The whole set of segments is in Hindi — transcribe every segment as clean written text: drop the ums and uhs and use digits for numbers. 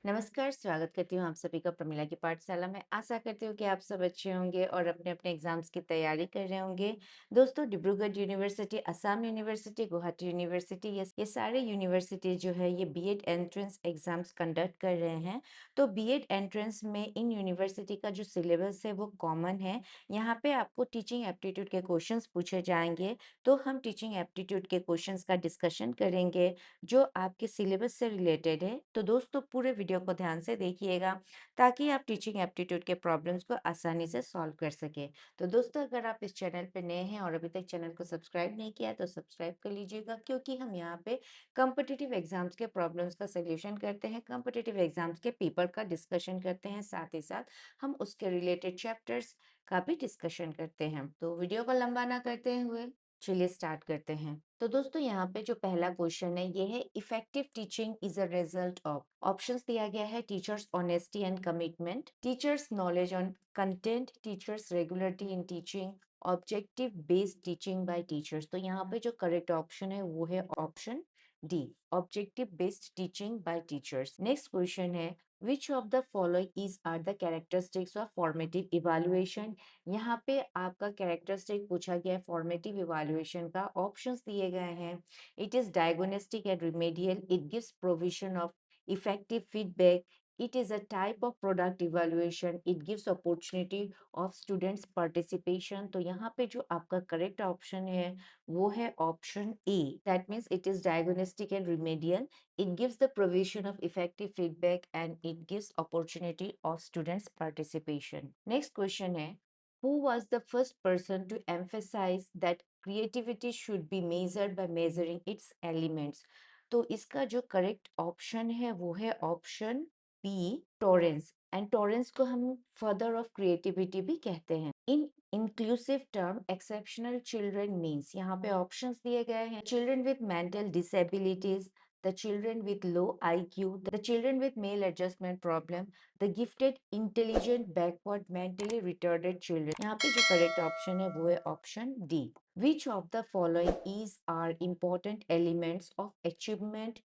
नमस्कार, स्वागत करती हूँ आप सभी का प्रमिला की पाठशाला में। आशा करती हूँ कि आप सब अच्छे होंगे और अपने-अपने एग्ज़ाम्स की तैयारी कर रहे होंगे। दोस्तों, Dibrugarh university, Assam university, Guwahati university ये सारे यूनिवर्सिटी जो है ये बीएड एंट्रेंस एग्ज़ाम्स कंडक्ट कर रहे हैं। तो बीएड एंट्रेंस में इन यूनिवर्सिटी का जो सिलेबस है वो कॉमन है। यहाँ पे आपको टीचिंग एप्टीट्यूड के क्वेश्चंस पूछे जाएँगे, तो हम टीचिंग एप्टीट्यूड के क्वेश्चंस का डिस्कशन करेंगे जो आपके सिलेबस से रिलेटेड है। तो दोस्तों पूरे वीडियो को ध्यान से देखिएगा ताकि आप टीचिंग एप्टीट्यूड के प्रॉब्लम्स को आसानी से सॉल्व कर सकें। तो दोस्तों अगर आप इस चैनल पर नए हैं और अभी तक चैनल को सब्सक्राइब नहीं किया है तो सब्सक्राइब कर लीजिएगा, क्योंकि हम यहाँ पे कॉम्पिटिटिव एग्जाम्स के प्रॉब्लम्स का सोल्यूशन करते हैं, कॉम्पिटिटिव एग्जाम्स के पेपर का डिस्कशन करते हैं, साथ ही साथ हम उसके रिलेटेड चैप्टर्स का भी डिस्कशन करते हैं। तो वीडियो को लंबा ना करते हुए चलिए स्टार्ट करते हैं। तो दोस्तों यहाँ पे जो पहला क्वेश्चन है ये है, effective teaching is a result of. Options दिया गया है, teachers honesty and commitment, teachers knowledge on content, teachers regularity in teaching, objective based teaching by teachers. तो यहाँ पे जो करेक्ट ऑप्शन है वो है option D, objective based teaching by teachers. Next question है, which of the following is are the characteristics of formative evaluation. यहाँ पे आपका कैरेक्टरिस्टिक पूछा गया है फॉर्मेटिव इवैल्यूएशन का। ऑप्शंस दिए गए हैं, it is diagnostic and remedial, it gives provision of effective feedback, it is a type of product evaluation, it gives opportunity of students participation। तो यहाँ पे जो आपका करेक्ट ऑप्शन है वो है option A, that means it is diagnostic and remedial, it gives the provision of effective feedback and it gives opportunity of students participation। Next question है, who was the first person to emphasize that creativity should be measured by measuring its elements। तो इसका जो करेक्ट ऑप्शन है वो है option B, Torrance. And Torrance को हम फादर ऑफ क्रिएटिविटी भी कहते हैं। In inclusive term exceptional children means, यहाँ पे ऑप्शंस दिए गए हैं, children with mental disabilities, the children with low IQ, the children with male adjustment problem, the gifted, intelligent, backward, mentally retarded children। यहाँ पे जो करेक्ट ऑप्शन है वो है option D. Which of the following is are important elements of achievement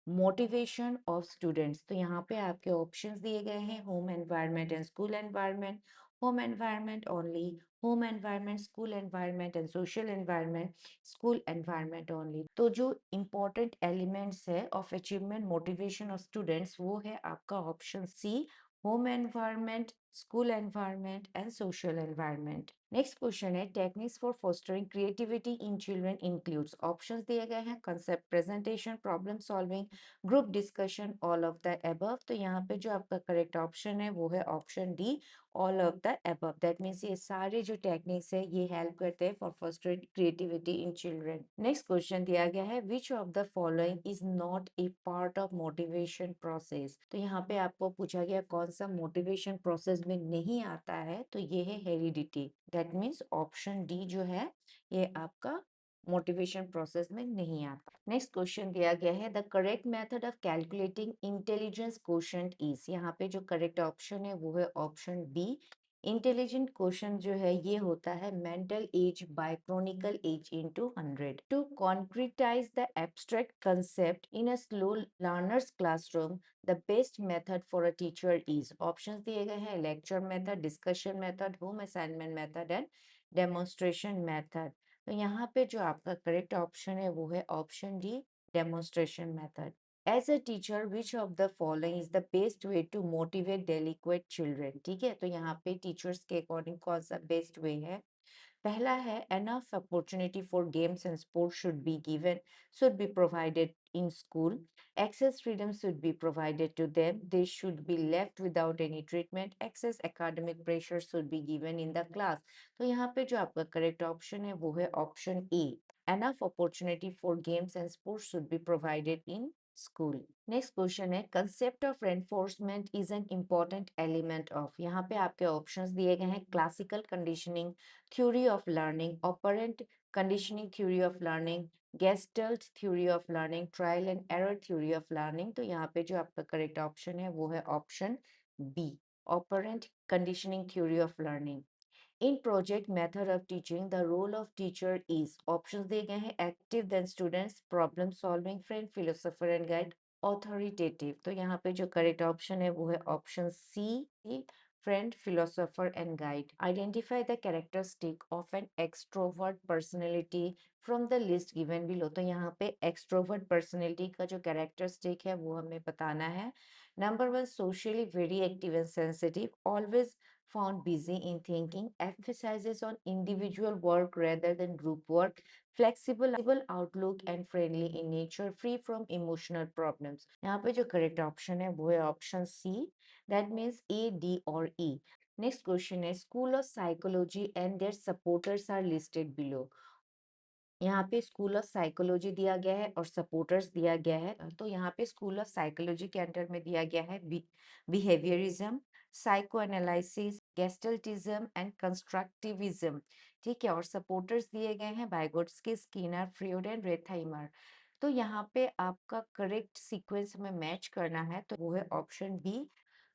motivation of students. तो यहाँ पे आपके ऑप्शंस दिए गए हैं, home environment and school environment, home environment only, home environment, school environment and social environment, school environment only. तो जो इंपॉर्टेंट एलिमेंट्स है of achievement motivation of students वो है आपका option C, home environment, school environment and social environment. Next question है, techniques for fostering creativity in children includes. Options दिए गए हैं, concept presentation, problem solving, group discussion, all of the above. तो यहाँ पे जो आपका करेक्ट ऑप्शन है वो है option D, all of the above. That means ये सारे जो टेक्निक्स है ये हेल्प करते हैं for fostering creativity in children. Next question दिया गया है, which of the following is not a part of motivation process. तो यहाँ पे आपको पूछा गया कौन सा मोटिवेशन प्रोसेस में नहीं आता है, तो ये है heredity. That means option D जो है ये आपका मोटिवेशन प्रोसेस में नहीं आता। नेक्स्ट क्वेश्चन दिया गया है, the correct method of calculating intelligence quotient is. यहाँ पे जो करेक्ट ऑप्शन है वो है ऑप्शन बी, इंटेलिजेंट क्वोशंट जो है ये होता है mental age by chronical age into 100। To concretize the abstract concept in a slow learners classroom, the best method for a teacher is. Options दिए गए हैं, lecture method, discussion method, home assignment method and demonstration method. तो यहाँ पे जो आपका करेक्ट ऑप्शन है वो है option D, demonstration method. As a teacher which of the following is the best way to motivate delinquent children. ठीक है, तो यहाँ पे टीचर्स के अकॉर्डिंग कौन सा बेस्ट वे है। पहला है, enough opportunity for games and sports should be provided in school. Access freedom should be provided to them. They should be left without any treatment. Excess academic pressure should be given in the class। तो यहाँ पे जो आपका करेक्ट ऑप्शन है वो है option A, enough opportunity for games and sports should be provided in school। Next question है, concept of reinforcement is an important element of. यहाँ पे आपके ऑप्शंस दिए गए हैं, classical conditioning theory of learning, operant conditioning theory of learning, Gestalt theory of learning, trial and error theory of learning। तो यहाँ पे जो आपका करेक्ट ऑप्शन है वो है option B, operant conditioning theory of learning। In project method of teaching, the role of teacher is, options दिए गए हैं, active than students, problem solving, friend, philosopher and guide, authoritative. तो यहाँ पे जो करेक्ट ऑप्शन है वो है option C, friend, philosopher and guide. Identify the characteristic of an extrovert personality from the list given below. तो यहाँ पे एक्सट्रोवर्ट पर्सनैलिटी का जो कैरेक्टरिस्टिक है वो हमें बताना है। Number one, socially very active and sensitive, always found busy in thinking, emphasizes on individual work rather than group work, flexible outlook and friendly in nature, free from emotional problems। यहाँ पे जो करेक्ट ऑप्शन है वो है option C, that means A, D और ई। नेक्स्ट क्वेश्चन है, school of psychology and their supporters are listed below. यहाँ पे स्कूल ऑफ साइकोलॉजी दिया गया है और सपोर्टर्स दिया गया है। तो यहाँ पे स्कूल ऑफ साइकोलॉजी के अंडर में दिया गया है behaviourism, psycho analysis, gestaltism and constructivism. ठीक है, और सपोर्टर्स दिए गए हैं Vygotsky, Skinner, Freud and Wertheimer. तो यहाँ पे आपका करेक्ट सीक्वेंस में मैच करना है, तो वो है option B.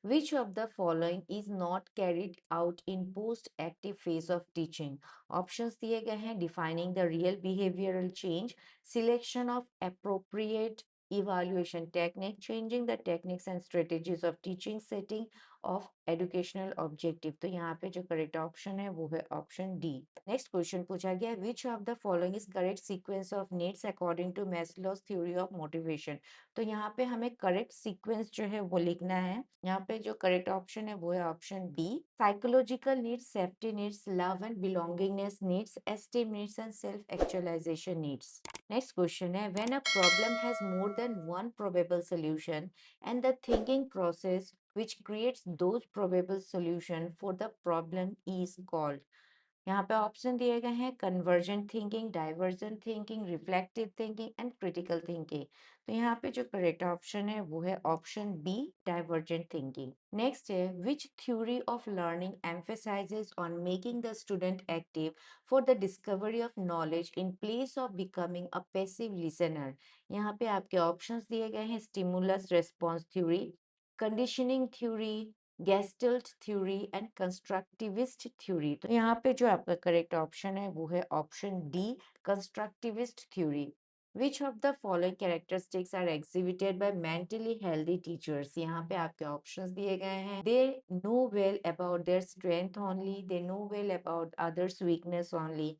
Which of the following is not carried out in post-active phase of teaching? Options दिए गए हैं, defining the real behavioral change, selection of appropriate evaluation technique, changing the techniques and strategies of teaching, setting of educational objective। तो यहाँ पे जो करेक्ट ऑप्शन है वो है ऑप्शन डी। नेक्स्ट क्वेश्चन पूछा गया, which of the following is correct sequence of needs according to Maslow's theory of motivation. तो यहाँ पे हमें करेक्ट सीक्वेंस जो है वो लिखना है। यहाँ पे जो करेक्ट ऑप्शन है वो है option B, psychological needs, safety needs, love and belongingness needs, esteem needs and self actualisation needs. Next question है, when a problem has more than one probable solution and the thinking process which creates those probable solution for the problem is called। यहाँ पे ऑप्शन दिए गए हैं, convergent thinking, divergent thinking, reflective thinking and critical thinking. तो यहाँ पे जो करेक्ट ऑप्शन है वो है option B, divergent thinking. Next है, which theory of learning emphasises on making the student active for the discovery of knowledge in place of becoming a passive listener. यहाँ पे आपके ऑप्शंस दिए गए हैं, stimulus response theory, conditioning theory, gestalt theory and constructivist theory. तो यहाँ पे जो आपका करेक्ट ऑप्शन है वो है option D, constructivist theory. Which of the following characteristics are exhibited by mentally healthy teachers. यहाँ पे आपके ऑप्शंस दिए गए हैं, they know well about their strength only, they know well about others weakness only,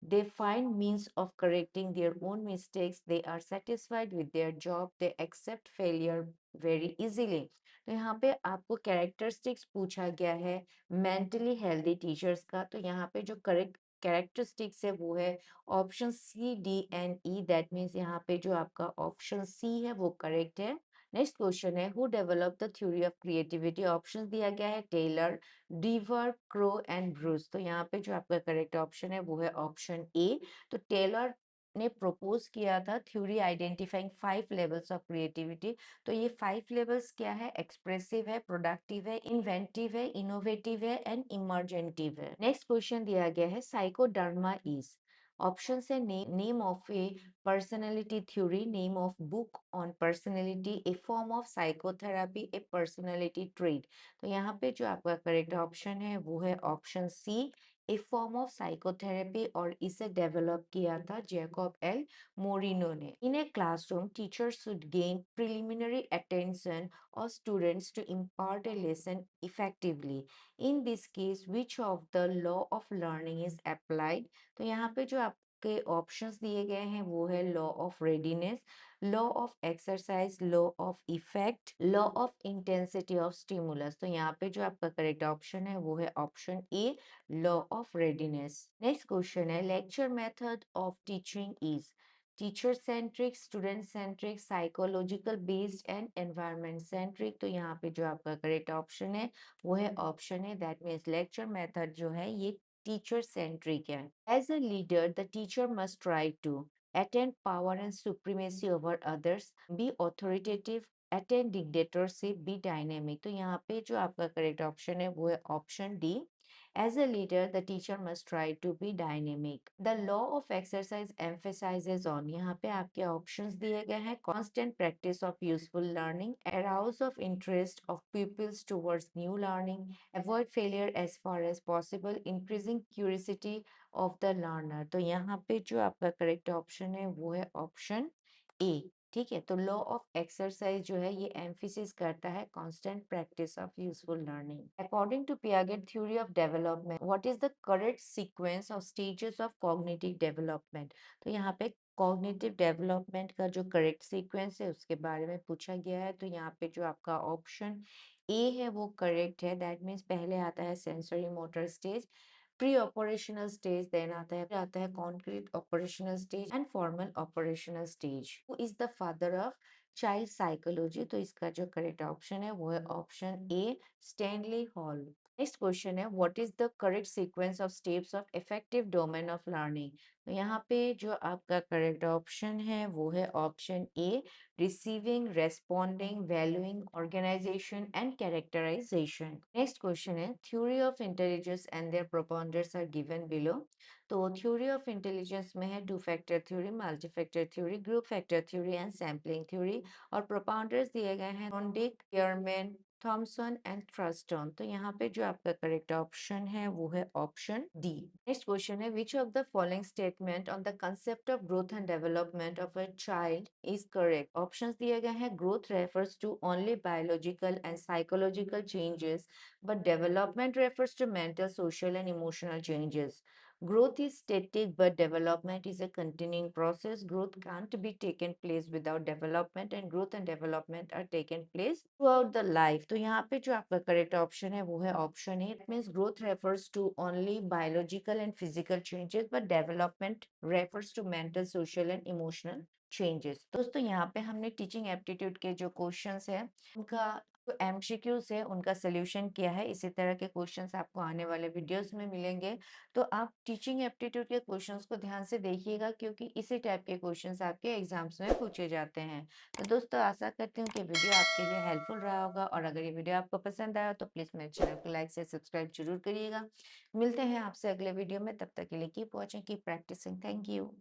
they find means of correcting their own mistakes, they are satisfied with their job, they accept failure very easily। तो यहाँ पे आपको कैरेक्टरिस्टिक्स पूछा गया है मेंटली हेल्दी टीचर्स का। तो यहाँ पे जो करेक्ट कैरेक्टरिस्टिक्स है वो है option C, D and E, that means यहाँ पे जो आपका ऑप्शन सी है वो करेक्ट है। नेक्स्ट क्वेश्चन है, who develop the theory of creativity. Option दिया गया है, टेलर, डीवर, क्रो एंड ब्रूस। तो यहाँ पे जो आपका करेक्ट ऑप्शन है वो है ऑप्शन ए। तो टेलर ने प्रपोज किया था theory identifying 5 levels of creativity. तो ये 5 लेवल्स क्या है, एक्सप्रेसिव है, प्रोडक्टिव है, इन्वेंटिव है, इनोवेटिव है एंड इमर्जेंटिव है। नेक्स्ट क्वेश्चन दिया गया है, साइकोडर्मा इज। ऑप्शन से name of A personality theory, name of book on personality, A form of psychotherapy, A personality trait. तो यहाँ पे जो आपका करेक्ट ऑप्शन है वो है option C, a form of psychotherapy, और इसे डेवलप किया था जैकब एल मोरिनो ने। In a classroom teacher should gain preliminary attention of students to impart a lesson effectively. In this case, which of the law of learning is applied? तो यहाँ पे जो आपके ऑप्शंस दिए गए हैं वो है law of readiness, law of exercise, law of effect, law of intensity of stimulus. तो यहाँ पे जो आपका करेक्ट ऑप्शन है वो है option A, law of readiness. Next question है, lecture method of teaching is teacher centric, student centric, psychological based and environment centric. तो यहाँ पे जो आपका करेक्ट ऑप्शन है वो है ऑप्शन है, दैट मीन्स लेक्चर मेथड जो है ये टीचर सेंट्रिक है। As a leader the teacher must try to attain power and supremacy over others, be authoritative, attain dictatorship, be dynamic। तो यहाँ पे जो आपका करेक्ट ऑप्शन है वो है option D, as a leader the teacher must try to be dynamic। the law of exercise emphasizes on, यहाँ पे आपके ऑप्शंस दिए गए हैं, constant practice of useful learning, arouse of interest of pupils towards new learning, avoid failure as far as possible, increasing curiosity of the learner। तो यहाँ पे जो आपका करेक्ट ऑप्शन है वो है ऑप्शन ए। ठीक है? तो लॉ ऑफ एक्सरसाइज जो है ये एम्फेसिस करता है constant practice of useful learning. According to Piaget theory of development, what is the correct sequence of stages of cognitive development? तो यहाँ पे कॉग्निटिव डेवलपमेंट का जो करेक्ट सीक्वेंस है उसके बारे में पूछा गया है। तो यहाँ पे जो आपका ऑप्शन ए है वो करेक्ट है। दैट मीन्स पहले आता है sensory motor stage, pre operational stage, then आता है concrete operational stage and formal operational stage. Who is the father of child psychology? तो इसका जो करेक्ट ऑप्शन है वो है option A, Stanley Hall. Next question है what is the correct sequence of steps of effective domain of learning? तो यहाँ पे जो आपका करेक्ट ऑप्शन है वो है option A, receiving, responding, valuing, organisation and characterisation. Next question है theory of intelligence and their propounders are given below. तो थ्योरी ऑफ इंटेलिजेंस में है two factor theory, multi factor theory, group factor theory and sampling theory. और प्रोपाउंडर्स दिए गए हैं Thorndike, Spearman, Thomson and Thurstone. तो यहाँ पे जो आपका करेक्ट ऑप्शन है वो है ऑप्शन डी। नेक्स्ट क्वेश्चन है which of the following statement on the concept of growth and development of a child is correct? Options दिए गए हैं growth refers to only biological and psychological changes, but development refers to mental, social, and emotional changes. Growth is static, but development is a continuing process. Growth can't be taken place without development, and growth and development are taken place throughout the life. तो यहाँ पे जो आपका करेक्ट ऑप्शन है वो है option A. It means growth refers to only biological and physical changes, but development refers to mental, social, and emotional changes. दोस्तों यहाँ पे हमने टीचिंग एप्टीट्यूड के जो क्वेश्चंस है उनका जो एमसीक्यूज है उनका सोल्यूशन किया है। इसी तरह के क्वेश्चंस आपको आने वाले वीडियोस में मिलेंगे। तो आप टीचिंग एप्टीट्यूड के क्वेश्चंस को ध्यान से देखिएगा क्योंकि इसी टाइप के क्वेश्चंस आपके एग्जाम्स में पूछे जाते हैं। तो दोस्तों आशा करती हूँ कि वीडियो आपके लिए हेल्पफुल रहा होगा और अगर ये वीडियो आपको पसंद आया तो प्लीज़ मेरे चैनल को लाइक से सब्सक्राइब जरूर करिएगा। मिलते हैं आपसे अगले वीडियो में, तब तक के लिए keep watching, keep practising. Thank you.